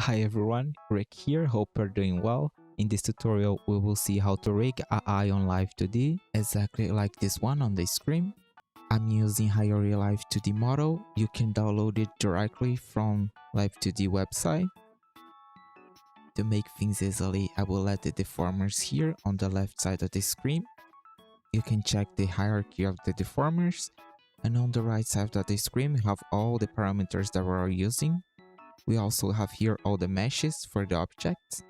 Hi everyone, Rick here, hope you're doing well. In this tutorial, we will see how to rig an eye on live2d, exactly like this one on the screen. I'm using Higher live2d model. You can download it directly from live2d website. To make things easily, I will add the deformers here on the left side of the screen. You can check the hierarchy of the deformers, and on the right side of the screen we have all the parameters that we are using. We also have here all the meshes for the objects.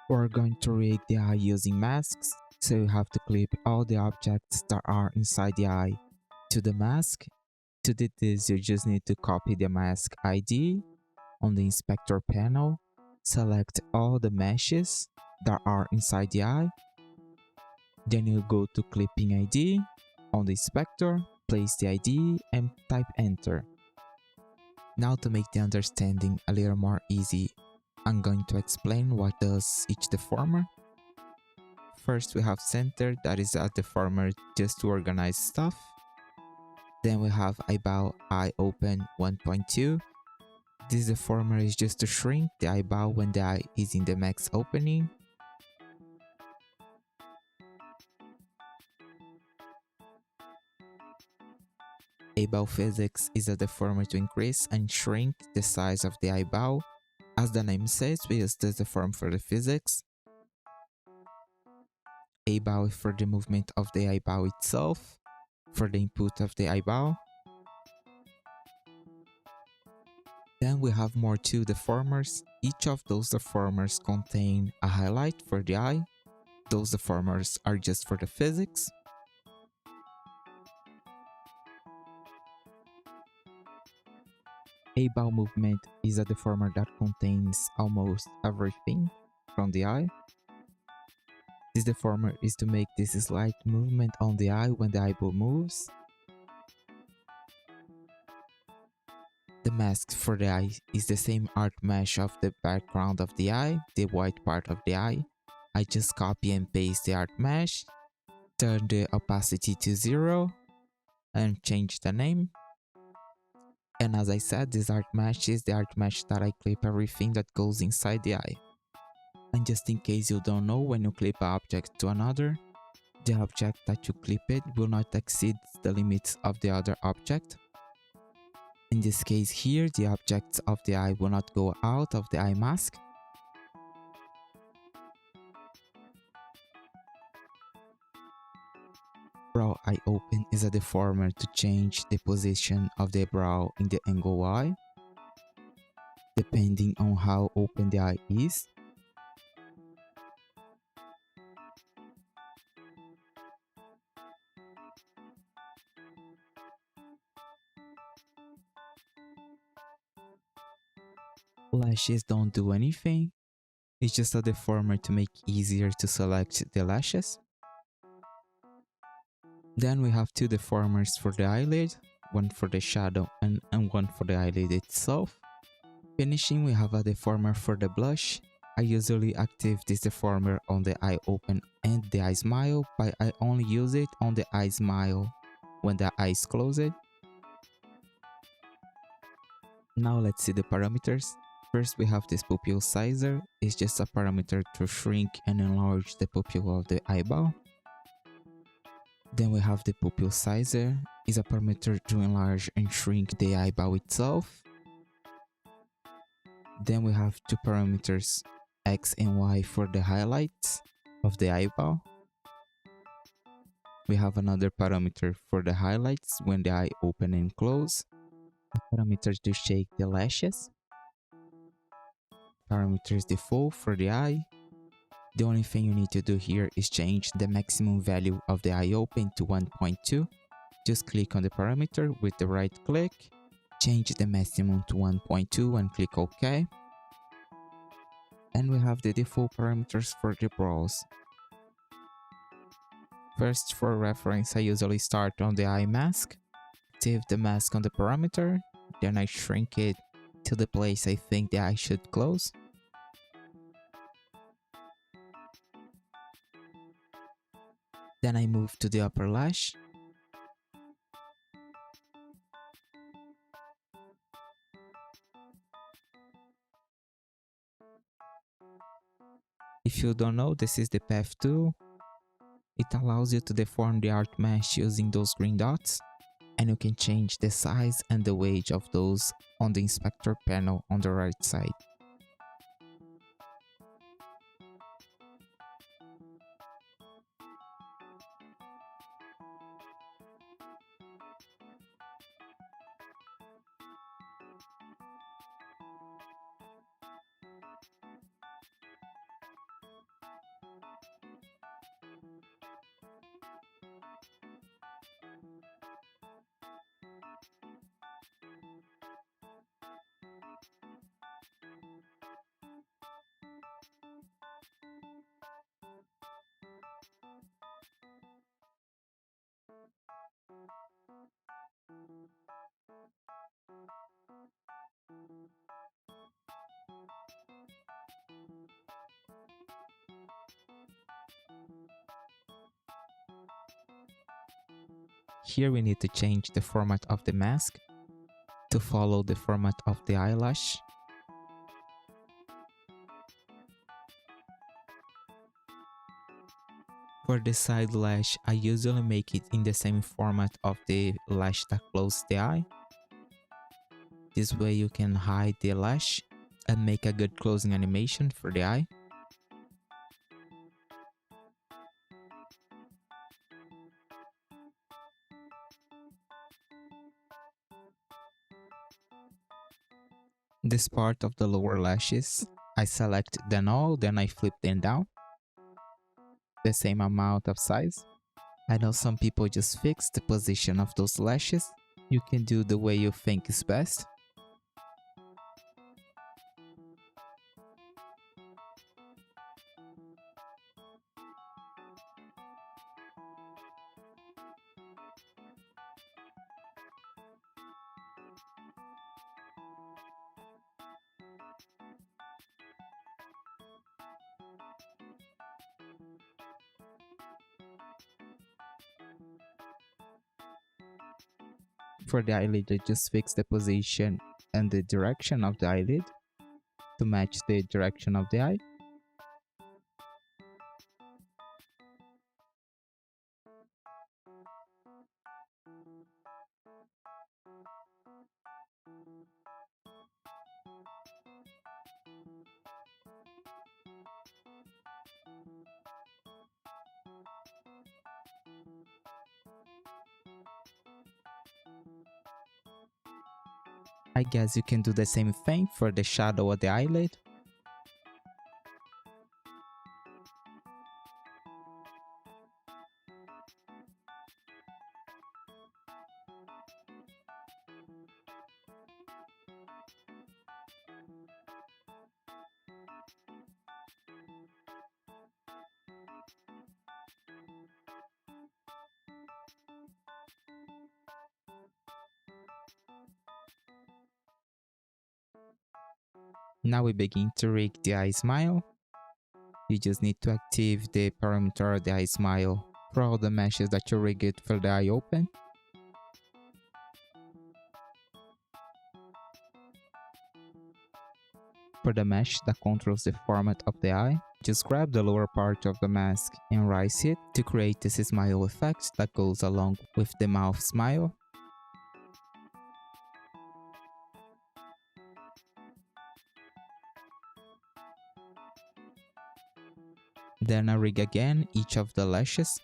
We're going to rig the eye using masks, so you have to clip all the objects that are inside the eye to the mask. To do this, you just need to copy the mask ID on the inspector panel, select all the meshes that are inside the eye, then you go to clipping ID on the inspector, place the ID and type enter. Now to make the understanding a little more easy, I'm going to explain what does each deformer. First we have center, that is a deformer just to organize stuff. Then we have eyebrow eye open 1.2. This deformer is just to shrink the eyebrow when the eye is in the max opening. Eye Eyebrow Physics is a deformer to increase and shrink the size of the eyebrow. As the name says, we use this deform for the physics. Eyebrow for the movement of the eyebrow itself, for the input of the eyebrow. Then we have more two deformers. Each of those deformers contain a highlight for the eye. Those deformers are just for the physics. Eyebrow movement is a deformer that contains almost everything from the eye. This deformer is to make this slight movement on the eye when the eyeball moves. The mask for the eye is the same art mesh of the background of the eye, the white part of the eye. I just copy and paste the art mesh, turn the opacity to 0 and change the name. And as I said, this art mesh is the art mesh that I clip everything that goes inside the eye. And just in case you don't know, when you clip an object to another, the object that you clip it will not exceed the limits of the other object. In this case here, the objects of the eye will not go out of the eye mask. Brow eye open is a deformer to change the position of the brow in the angle Y, depending on how open the eye is. Lashes don't do anything, it's just a deformer to make easier to select the lashes. Then we have two deformers for the eyelid, one for the shadow and one for the eyelid itself. Finishing, we have a deformer for the blush. I usually activate this deformer on the eye open and the eye smile, but I only use it on the eye smile when the eye is closed. Now let's see the parameters. First we have this pupil sizer, it's just a parameter to shrink and enlarge the pupil of the eyeball. Then we have the pupil sizer, is a parameter to enlarge and shrink the eyeball itself. Then we have two parameters, X and Y, for the highlights of the eyeball. We have another parameter for the highlights when the eye open and close. Parameters to shake the lashes. Parameters default for the eye. The only thing you need to do here is change the maximum value of the eye open to 1.2. Just click on the parameter with the right click, change the maximum to 1.2 and click OK. And we have the default parameters for the brows. First, for reference, I usually start on the eye mask, activate the mask on the parameter, then I shrink it to the place I think the eye should close. Then I move to the upper lash. If you don't know, this is the path tool. It allows you to deform the art mesh using those green dots, and you can change the size and the weight of those on the inspector panel on the right side. Here we need to change the format of the mask to follow the format of the eyelash. For the side lash, I usually make it in the same format of the lash that closes the eye. This way you can hide the lash and make a good closing animation for the eye. This part of the lower lashes, I select them all, then I flip them down. The same amount of size. I know some people just fix the position of those lashes. You can do the way you think is best. For the eyelid, I just fix the position and the direction of the eyelid to match the direction of the eye. I guess you can do the same thing for the shadow of the eyelid. Now we begin to rig the eye smile. You just need to activate the parameter of the eye smile for all the meshes that you rigged for the eye open. For the mesh that controls the format of the eye, just grab the lower part of the mask and rise it to create this smile effect that goes along with the mouth smile. Then I rig again each of the lashes.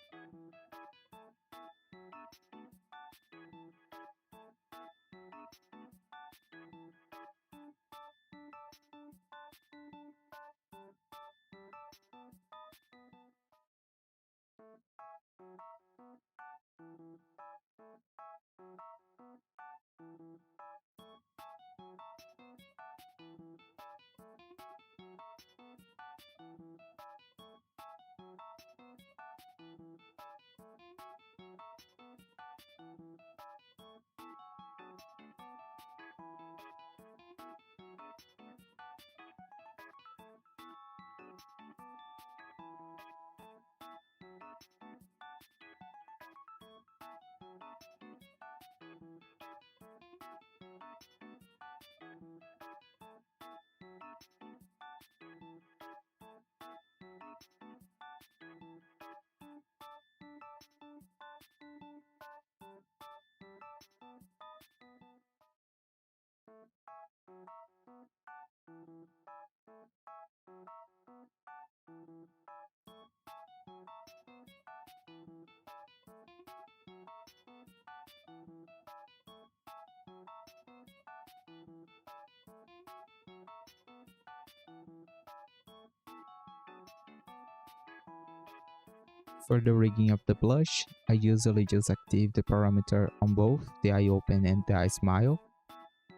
For the rigging of the blush, I usually just activate the parameter on both the eye open and the eye smile.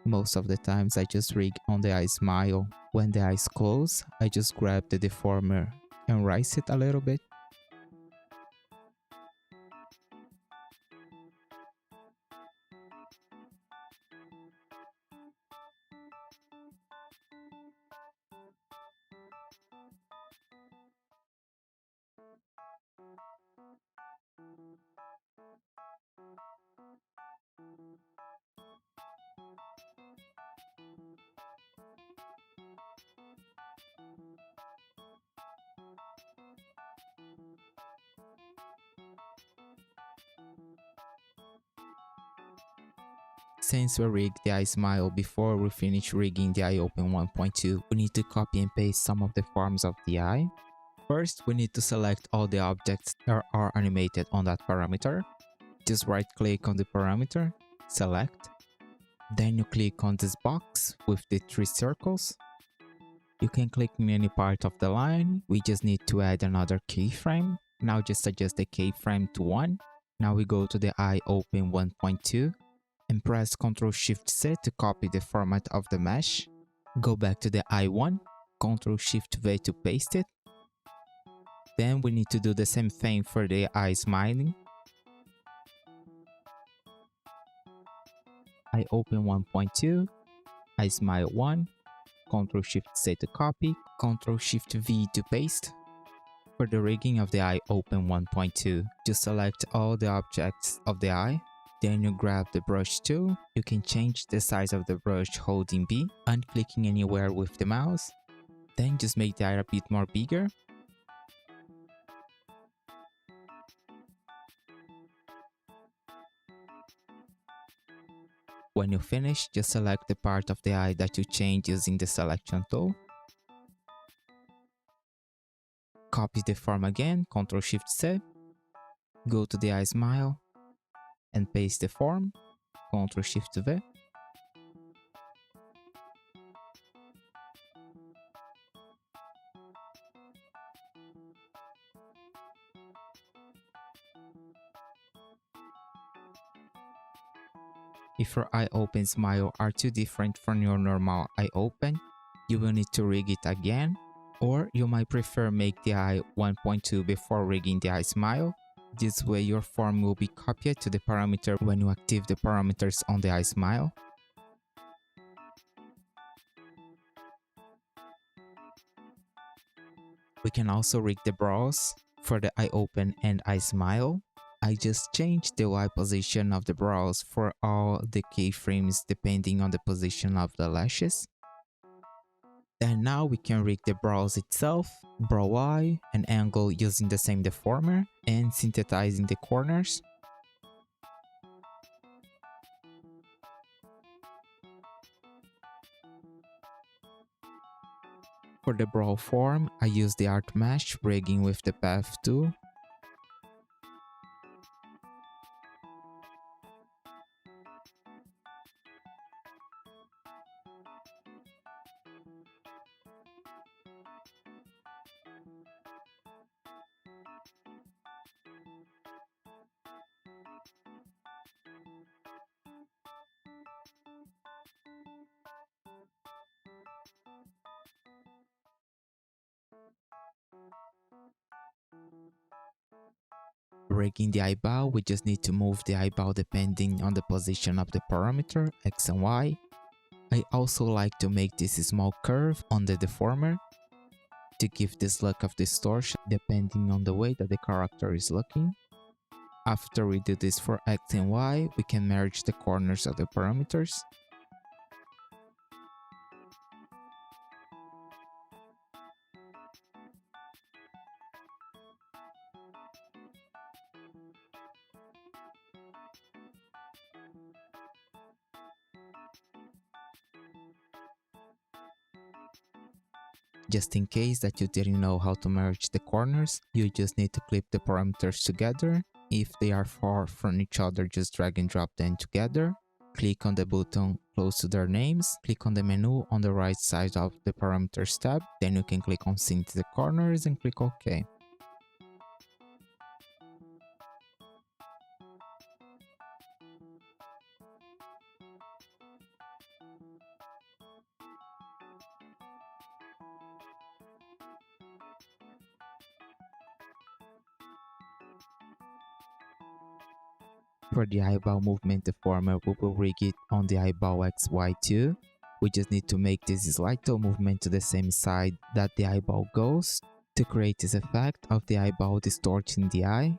Most of the times I just rig on the eye smile. When the eyes close, I just grab the deformer and rise it a little bit. Since we rigged the eye smile before we finish rigging the eye open 1.2, we need to copy and paste some of the forms of the eye. First, we need to select all the objects that are animated on that parameter. Just right click on the parameter, select. Then you click on this box with the 3 circles. You can click in any part of the line. We just need to add another keyframe. Now just adjust the keyframe to 1. Now we go to the eye open 1.2 and press Ctrl+Shift+C to copy the format of the mesh. Go back to the eye 1, Ctrl+Shift+V to paste it. Then we need to do the same thing for the eye smiling. Eye open 1.2, eye smile 1, Ctrl+Shift+C to copy, Ctrl+Shift+V to paste. For the rigging of the eye open 1.2, just select all the objects of the eye. Then you grab the brush tool. You can change the size of the brush holding B and clicking anywhere with the mouse. Then just make the eye a bit more bigger. When you finish, just select the part of the eye that you change using the selection tool. Copy the form again, Ctrl+Shift+C. Go to the eye smile and paste the form, Ctrl+Shift+V. If your eye open smile are too different from your normal eye open, you will need to rig it again, or you might prefer make the eye 1.2 before rigging the eye smile. This way your form will be copied to the parameter when you activate the parameters on the eye smile. We can also rig the brows for the eye open and eye smile. I just changed the eye position of the brows for all the keyframes depending on the position of the lashes. And now we can rig the brows itself, brow eye, and angle using the same deformer and synthesizing the corners. For the brow form, I use the art mesh rigging with the path tool. Rigging the eyebrow, we just need to move the eyebrow depending on the position of the parameter X and Y. I also like to make this small curve on the deformer to give this look of distortion depending on the way that the character is looking. After we do this for X and Y, we can merge the corners of the parameters. Just in case that you didn't know how to merge the corners, you just need to clip the parameters together. If they are far from each other, just drag and drop them together. Click on the button close to their names. Click on the menu on the right side of the parameters tab. Then you can click on sync the corners and click OK. For the eyeball movement deformer, we will rig it on the eyeball XY too. We just need to make this slide toe movement to the same side that the eyeball goes to create this effect of the eyeball distorting the eye.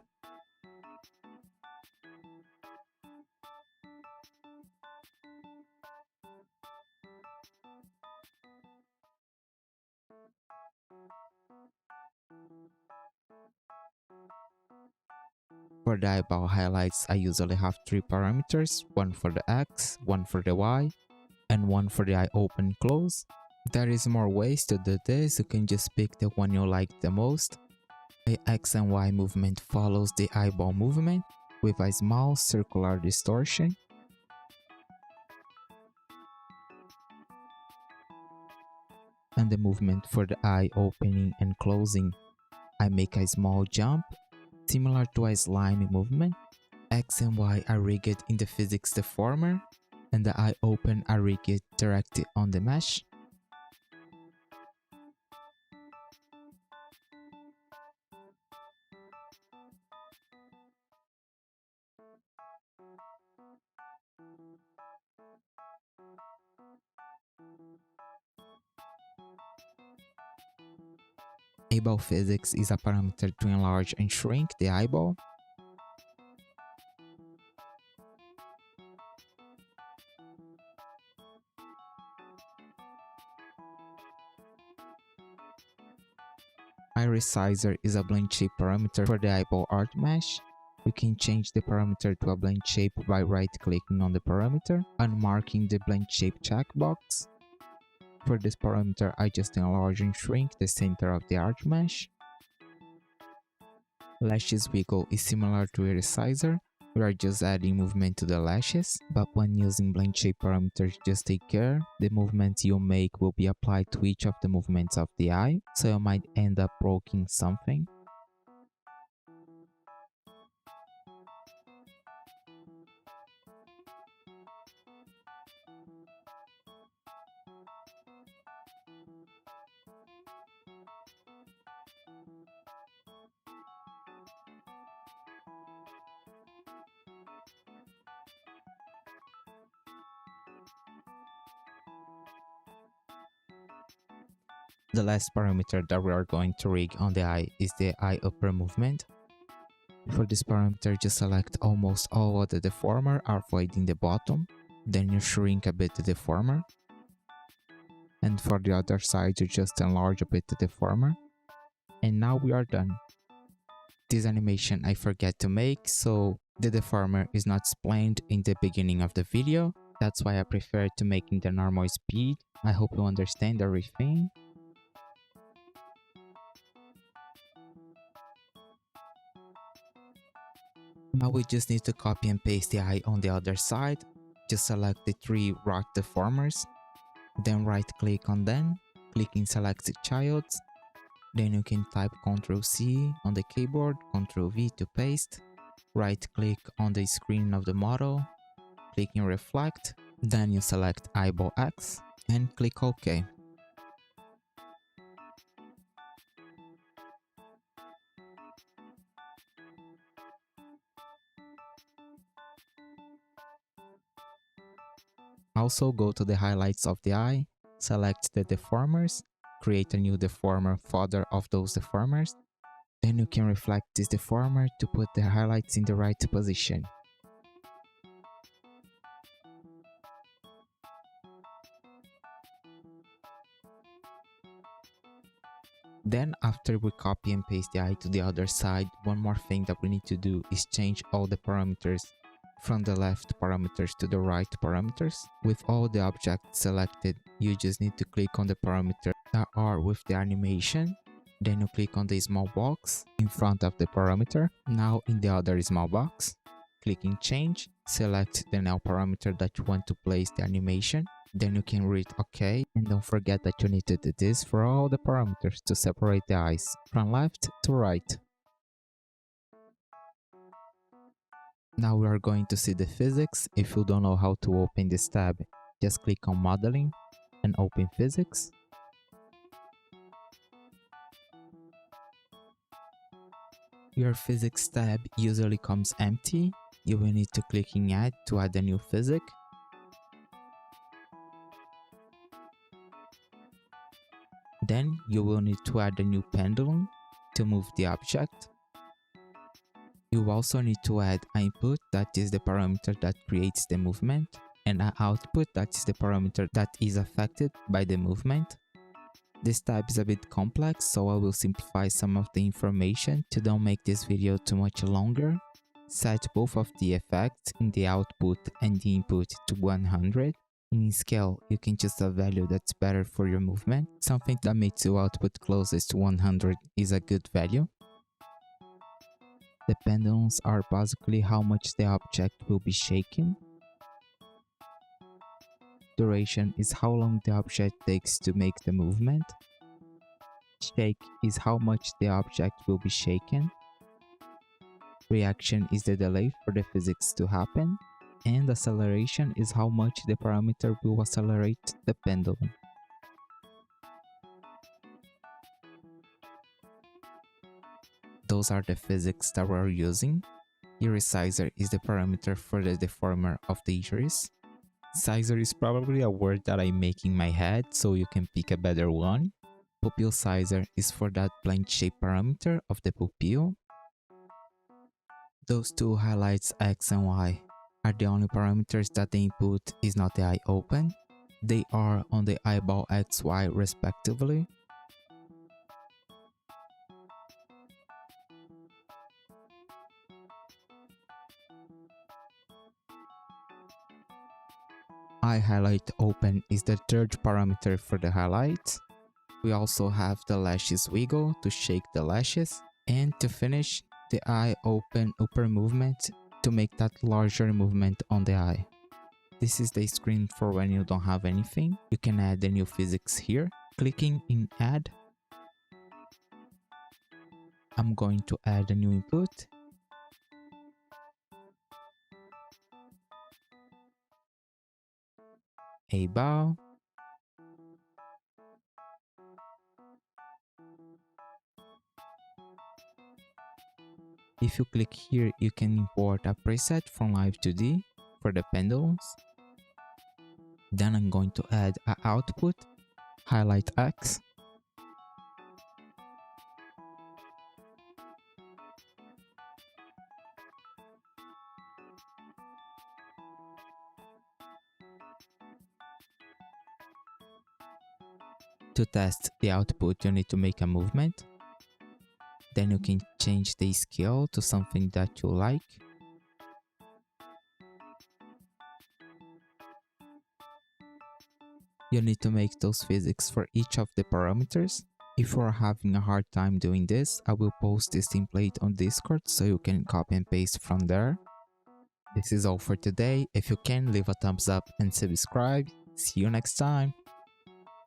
For the eyeball highlights, I usually have 3 parameters, one for the X, one for the Y, and one for the eye open close. There is more ways to do this, you can just pick the one you like the most. The X and Y movement follows the eyeball movement with a small circular distortion. And the movement for the eye opening and closing, I make a small jump, similar to a slime movement. X and Y are rigged in the physics deformer, and the eye open are rigged directly on the mesh. Eyebrow Physics is a parameter to enlarge and shrink the eyeball. Eye Resizer is a blend shape parameter for the eyeball art mesh. You can change the parameter to a blend shape by right-clicking on the parameter and marking the blend shape checkbox. For this parameter, I just enlarge and shrink the center of the art mesh. Lashes wiggle is similar to a resizer. We are just adding movement to the lashes, but when using blend shape parameters, just take care, the movements you make will be applied to each of the movements of the eye, so you might end up broking something. The last parameter that we are going to rig on the eye is the eye upper movement. For this parameter, just select almost all of the deformer, avoiding the bottom. Then you shrink a bit the deformer. And for the other side, you just enlarge a bit the deformer. And now we are done. This animation I forget to make, so the deformer is not explained in the beginning of the video. That's why I prefer to make in the normal speed. I hope you understand everything. Now we just need to copy and paste the eye on the other side. Just select the 3 rock deformers, then right click on them, click in select childs, then you can type Ctrl+C on the keyboard, Ctrl+V to paste, right click on the screen of the model, click in reflect, then you select eyeball X and click OK. Also go to the highlights of the eye, select the deformers, create a new deformer folder of those deformers, then you can reflect this deformer to put the highlights in the right position. Then after we copy and paste the eye to the other side, one more thing that we need to do is change all the parameters from the left parameters to the right parameters. With all the objects selected, you just need to click on the parameters that are with the animation. Then you click on the small box in front of the parameter. Now in the other small box, click in change, select the null parameter that you want to place the animation. Then you can read OK, and don't forget that you need to do this for all the parameters to separate the eyes from left to right. Now we are going to see the physics. If you don't know how to open this tab, just click on modeling and open physics. Your physics tab usually comes empty. You will need to click in Add to add a new physics. Then you will need to add a new pendulum to move the object. You also need to add an input, that is the parameter that creates the movement, and an output, that is the parameter that is affected by the movement. This type is a bit complex, so I will simplify some of the information to don't make this video too much longer. Set both of the effects in the output and the input to 100. In scale, you can choose a value that's better for your movement. Something that makes your output closest to 100 is a good value. The pendulums are basically how much the object will be shaking. Duration is how long the object takes to make the movement. Shake is how much the object will be shaken. Reaction is the delay for the physics to happen. And acceleration is how much the parameter will accelerate the pendulum. Those are the physics that we're using. Iris sizer is the parameter for the deformer of the iris. Sizer is probably a word that I make in my head, so you can pick a better one. Pupil sizer is for that plane shape parameter of the pupil. Those two highlights X and Y are the only parameters that the input is not the eye open. They are on the eyeball XY respectively. Eye highlight open is the third parameter for the highlights. We also have the lashes wiggle to shake the lashes, and to finish, the eye open upper movement to make that larger movement on the eye. This is the screen for when you don't have anything. You can add the new physics here. Clicking in add, I'm going to add a new input. Eyebrow. If you click here, you can import a preset from live2d for the pendulums. Then I'm going to add an output, highlight X. To test the output, you need to make a movement. Then you can change the scale to something that you like. You need to make those physics for each of the parameters. If you are having a hard time doing this, I will post this template on Discord so you can copy and paste from there. This is all for today. If you can, leave a thumbs up and subscribe. See you next time.